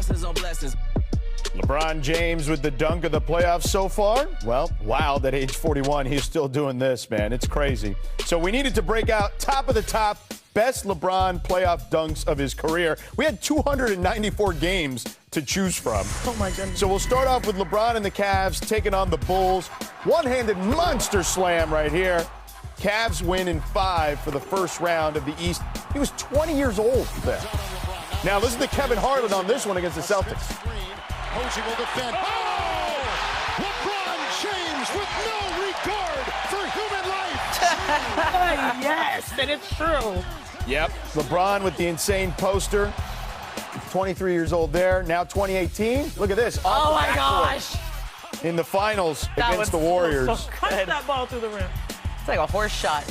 blessings on blessings. LeBron James with the dunk of the playoffs so far. Well, wild at age 41, he's still doing this, man. It's crazy. So we needed to break out top of the top, best LeBron playoff dunks of his career. We had 294 games to choose from. Oh, my goodness. So we'll start off with LeBron and the Cavs taking on the Bulls. One-handed monster slam right here. Cavs win in 5 for the first round of the East. He was 20 years old then. Now listen to Kevin Harlan on this one against the Celtics. Posey will defend. Oh! LeBron James with no regard for human life. Yes, and it's true. Yep. LeBron with the insane poster. 23 years old there. Now 2018. Look at this. Oh, my gosh. In the finals against the Warriors. Punch that ball through the rim. It's like a horse shot.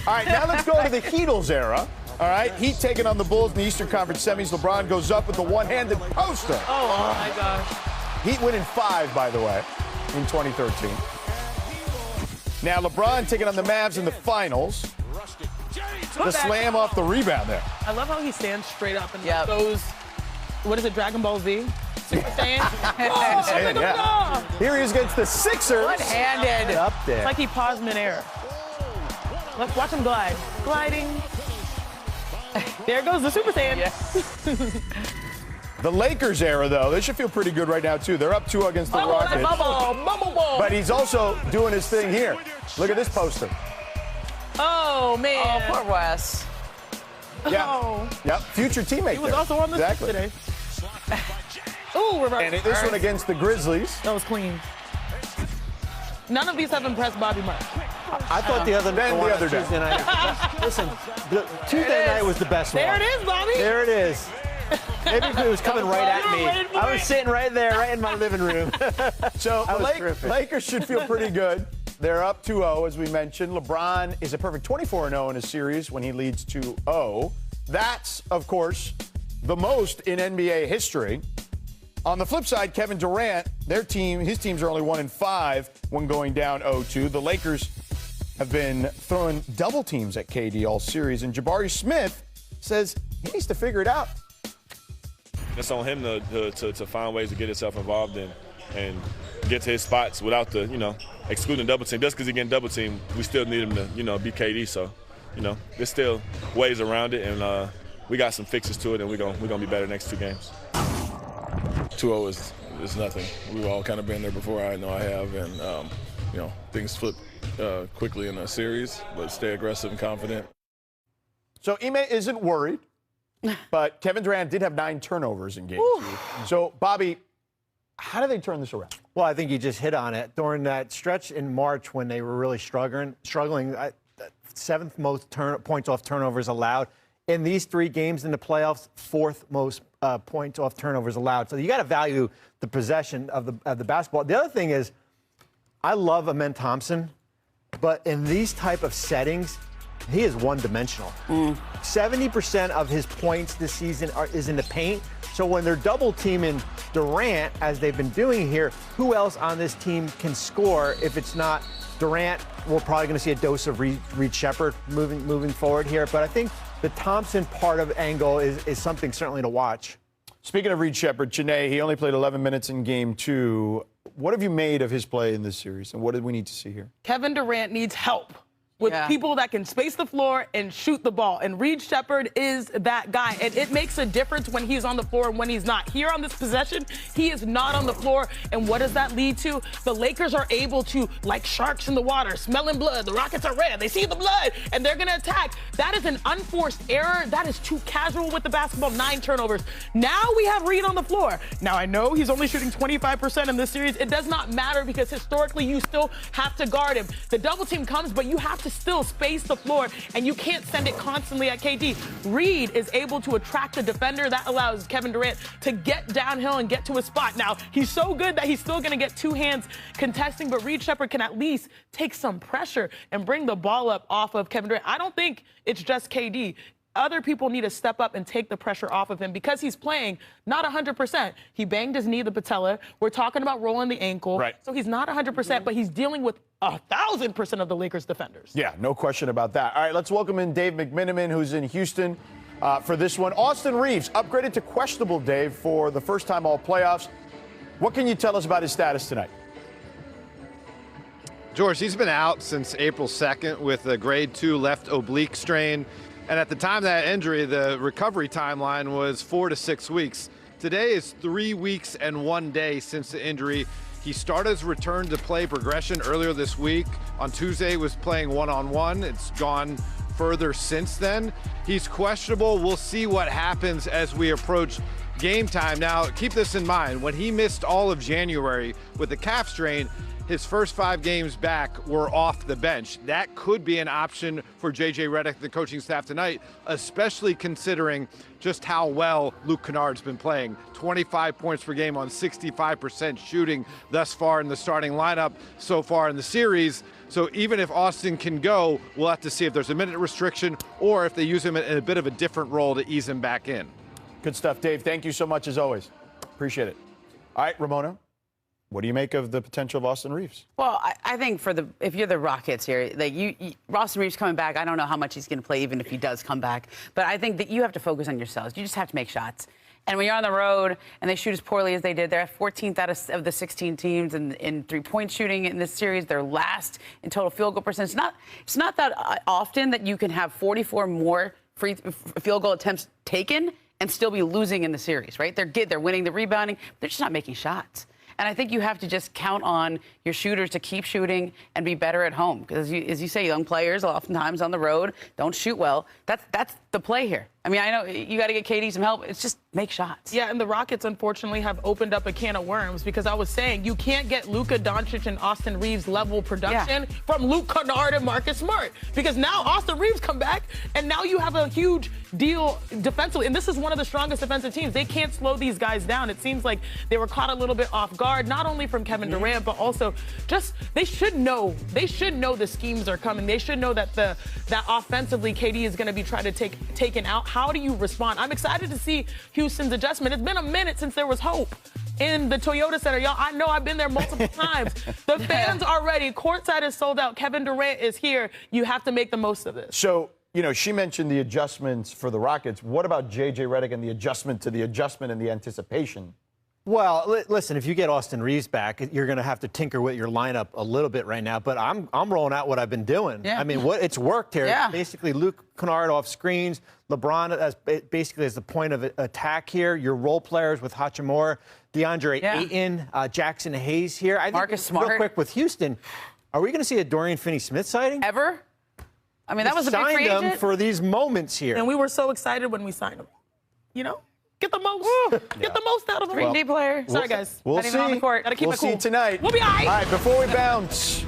All right, now let's go to the Heatles era. All right, Heat taking on the Bulls in the Eastern Conference semis. LeBron goes up with the one-handed poster. Oh, my gosh. Heat win in 5, by the way, in 2013. Now LeBron taking on the Mavs in the finals. The slam off the rebound there. I love how he stands straight up and Yep. goes, what is it, Dragon Ball Z? Super Saiyan? Saiyan, yeah. Here he is against the Sixers. One-handed. Up there. It's like he paused midair. Let's watch him glide. Gliding. There goes the Super Saiyan. Yeah. The Lakers era, though, they should feel pretty good right now, too. They're up 2 against the Rockets. Bubble ball. But he's also doing his thing here. Look at this poster. Oh, man. Oh, poor Wes. Yeah. Oh. Yep, future teammate He was there. also on the exactly. today. Ooh, reverse. And this one against the Grizzlies. That was clean. None of these have impressed Bobby much. I thought the other Then one the other on day. Tuesday night. Listen, the Tuesday night was the best There one. it is, Bobby. There it is. Maybe if it was coming right at You were me. waiting for I was it. sitting right there, right in my living room. So That the was terrific. Lakers should feel pretty good. They're up 2-0, as we mentioned. LeBron is a perfect 24-0 in a series when he leads 2-0. That's, of course, the most in NBA history. On the flip side, Kevin Durant, his teams are only 1-5 when going down 0-2. The Lakers have been throwing double teams at KD all series, and Jabari Smith says he needs to figure it out. It's on him to find ways to get himself involved and get to his spots without excluding double team. Just because he getting double team, we still need him to be KD. So, there's still ways around it, and we got some fixes to it, and we're gonna be better next 2 games. 2-0 is nothing. We've all kind of been there before. I know I have, and things flip quickly in a series, but stay aggressive and confident. So Ime isn't worried, but Kevin Durant did have 9 turnovers in game 2. So, Bobby, how do they turn this around? Well, I think you just hit on it. During that stretch in March when they were really struggling, 7th most points off turnovers allowed. In these 3 games in the playoffs, 4th most points off turnovers allowed. So you got to value the possession of the basketball. The other thing is, I love Amen Thompson, but in these type of settings, he is one-dimensional. 70% of his points this season is in the paint. So when they're double-teaming Durant, as they've been doing here, who else on this team can score if it's not Durant? We're probably going to see a dose of Reed Shepherd moving forward here. But I think the Thompson part of angle is something certainly to watch. Speaking of Reed Shepherd, Janae, he only played 11 minutes in game 2. What have you made of his play in this series, and what did we need to see here? Kevin Durant needs help with people that can space the floor and shoot the ball. And Reed Shepherd is that guy. And it makes a difference when he's on the floor and when he's not. Here on this possession, he is not on the floor. And what does that lead to? The Lakers are able to, like sharks in the water, smelling blood. The Rockets are red. They see the blood, and they're going to attack. That is an unforced error. That is too casual with the basketball. 9 turnovers. Now we have Reed on the floor. Now, I know he's only shooting 25% in this series. It does not matter because historically you still have to guard him. The double team comes, but you have to still space the floor, and you can't send it constantly at KD. Reed is able to attract the defender. That allows Kevin Durant to get downhill and get to a spot. Now, he's so good that he's still going to get 2 hands contesting, but Reed Shepherd can at least take some pressure and bring the ball up off of Kevin Durant. I don't think it's just KD. Other people need to step up and take the pressure off of him because he's playing not 100%. He banged his knee, the patella. We're talking about rolling the ankle. Right. So he's not 100%, but he's dealing with 1,000% of the Lakers defenders. Yeah, no question about that. All right, let's welcome in Dave McMenamin, who's in Houston. for this one. Austin Reaves upgraded to questionable, Dave, for the first time all playoffs. What can you tell us about his status tonight? George, he's been out since April 2nd with a grade 2 left oblique strain. And at the time of that injury, the recovery timeline was 4 to 6 weeks. Today is 3 weeks and 1 day since the injury. He started his return to play progression earlier this week. On Tuesday, was playing one-on-one. It's gone further since then. He's questionable. We'll see what happens as we approach game time. Now, keep this in mind. When he missed all of January with the calf strain, his first 5 games back were off the bench. That could be an option for J.J. Redick, the coaching staff tonight, especially considering just how well Luke Kennard's been playing. 25 points per game on 65% shooting thus far in the starting lineup so far in the series. So even if Austin can go, we'll have to see if there's a minute restriction or if they use him in a bit of a different role to ease him back in. Good stuff, Dave. Thank you so much as always. Appreciate it. All right, Ramona. What do you make of the potential of Austin Reaves? Well, I think if you're the Rockets here, like Austin Reaves coming back, I don't know how much he's going to play, even if he does come back. But I think that you have to focus on yourselves. You just have to make shots. And when you're on the road and they shoot as poorly as they did, they're 14th out of the 16 teams in three-point shooting in this series. They're last in total field goal percentage. It's not that often that you can have 44 more field goal attempts taken and still be losing in the series, right? They're good. They're winning the rebounding. They're just not making shots. And I think you have to just count on your shooters to keep shooting and be better at home. Because as you say, young players oftentimes on the road don't shoot well. That's the play here. I mean, I know you got to get KD some help. It's just make shots. Yeah, and the Rockets, unfortunately, have opened up a can of worms because I was saying you can't get Luka Doncic and Austin Reaves level production from Luke Kennard and Marcus Smart because now Austin Reaves come back and now you have a huge deal defensively. And this is one of the strongest defensive teams. They can't slow these guys down. It seems like they were caught a little bit off guard, not only from Kevin Durant, but also just they should know the schemes are coming. They should know that that offensively KD is going to be trying to taken out. How do you respond? I'm excited to see Houston's adjustment. It's been a minute since there was hope in the Toyota Center. Y'all, I know I've been there multiple times. The fans are ready. Courtside is sold out. Kevin Durant is here. You have to make the most of this. So, she mentioned the adjustments for the Rockets. What about J.J. Redick and the adjustment to the adjustment and the anticipation? Well, listen, if you get Austin Reaves back, you're going to have to tinker with your lineup a little bit right now. But I'm rolling out what I've been doing. Yeah. I mean, it's worked here. Yeah. Basically, Luke Kennard off screens, LeBron as the point of attack here. Your role players with Hachimura, DeAndre Ayton, Jackson Hayes here. I think Marcus Smart. Real quick with Houston, are we going to see a Dorian Finney-Smith sighting? Ever? I mean, that was a big free agent. Signed him for these moments here. And we were so excited when we signed him. Get the most. Get the most out of him. 3D player. Sorry, guys. We'll see. On the court. Gotta keep we'll it cool. see tonight. We'll be all right. All right, before we bounce,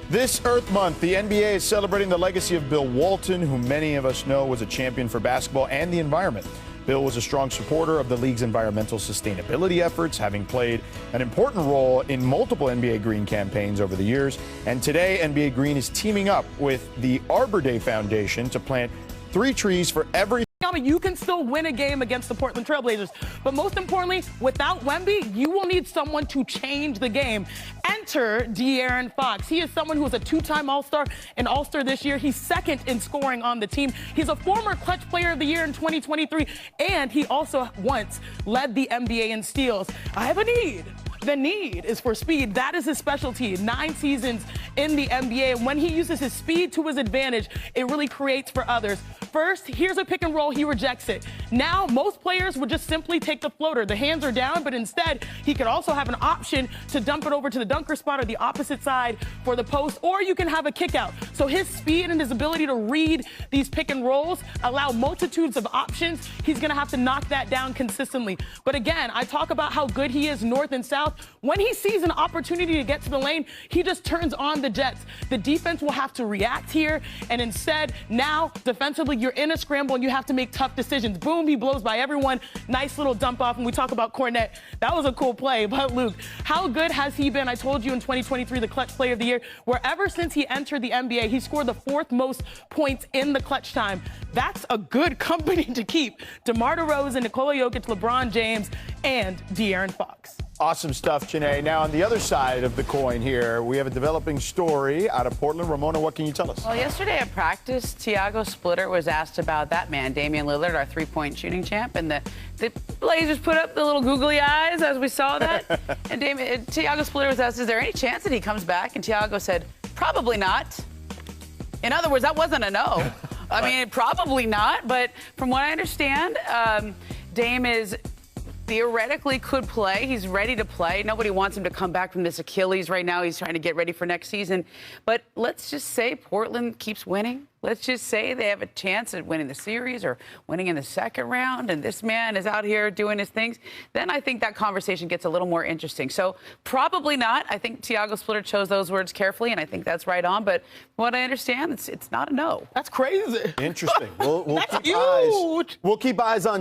this Earth Month, the NBA is celebrating the legacy of Bill Walton, who many of us know was a champion for basketball and the environment. Bill was a strong supporter of the league's environmental sustainability efforts, having played an important role in multiple NBA Green campaigns over the years. And today, NBA Green is teaming up with the Arbor Day Foundation to plant 3 trees for every. You can still win a game against the Portland Trailblazers. But most importantly, without Wemby, you will need someone to change the game. Enter De'Aaron Fox. He is someone who is a 2-time All-Star, an All-Star this year. He's second in scoring on the team. He's a former Clutch Player of the Year in 2023, and he also once led the NBA in steals. I have a need. The need is for speed. That is his specialty. 9 seasons in the NBA. And when he uses his speed to his advantage, it really creates for others. First, here's a pick and roll. He rejects it. Now, most players would just simply take the floater. The hands are down, but instead, he could also have an option to dump it over to the dunker spot or the opposite side for the post, or you can have a kick out. So his speed and his ability to read these pick and rolls allow multitudes of options. He's going to have to knock that down consistently. But again, I talk about how good he is north and south. When he sees an opportunity to get to the lane, he just turns on the jets. The defense will have to react here, and instead, now, defensively, you're in a scramble and you have to make tough decisions. Boom, he blows by everyone. Nice little dump off. And we talk about Cornette. That was a cool play. But Luke, how good has he been? I told you in 2023, the Clutch Player of the Year, where ever since he entered the NBA, he scored the 4th most points in the clutch time. That's a good company to keep. DeMar DeRozan, Nikola Jokic, LeBron James, and De'Aaron Fox. Awesome stuff, Janae. Now, on the other side of the coin here, we have a developing story out of Portland. Ramona, what can you tell us? Well, yesterday at practice, Tiago Splitter was asked about that man, Damian Lillard, our three-point shooting champ, and the Blazers put up the little googly eyes as we saw that. And Tiago Splitter was asked, is there any chance that he comes back? And Tiago said, probably not. In other words, that wasn't a no. I mean, probably not. But from what I understand, Dame is theoretically could play. He's ready to play. Nobody wants him to come back from this Achilles right now. He's trying to get ready for next season. But let's just say Portland keeps winning. Let's just say they have a chance at winning the series or winning in the second round, and this man is out here doing his things. Then I think that conversation gets a little more interesting. So probably not. I think Tiago Splitter chose those words carefully, and I think that's right on. But from what I understand, it's not a no. That's crazy. Interesting. That's huge. We'll keep eyes on